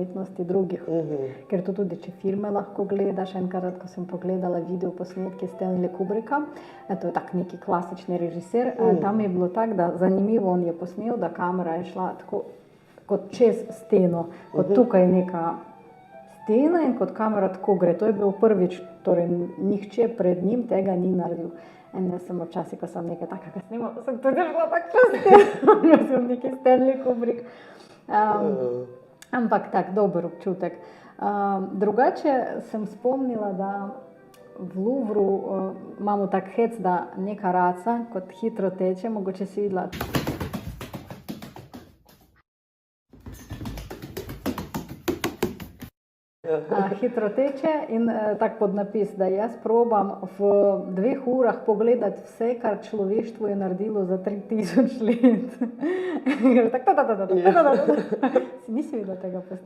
umetnosti drugih. Ker to tudi, če filme lahko gledaš, enkrat, ko sem pogledala videoposnetke Stanley Kubricka, to je tak neki klasični režiser, tam je bilo tako, da zanimivo on je posnel, da kamera je šla tako kot čez steno, kot tukaj neka stena in kot kamera tako gre. To je bil prvič, torej nihče pred njim tega ni naredil. In jaz sem včasih, ko sem nekaj takega snimal, sem tudi šla tako čez steno, jaz sem neki Stanley Kubrick. Ampak tak, dober občutek. Drugače sem spomnila, da v Louvru imamo tak hec, da neka raca kot hitro teče, mogoče si videla. Hitro teče in tak podnapis, da jaz probam v 2 urah pogledati vse, kar človeštvo je naredilo za 3000 let. Nisi videla tega posnetka?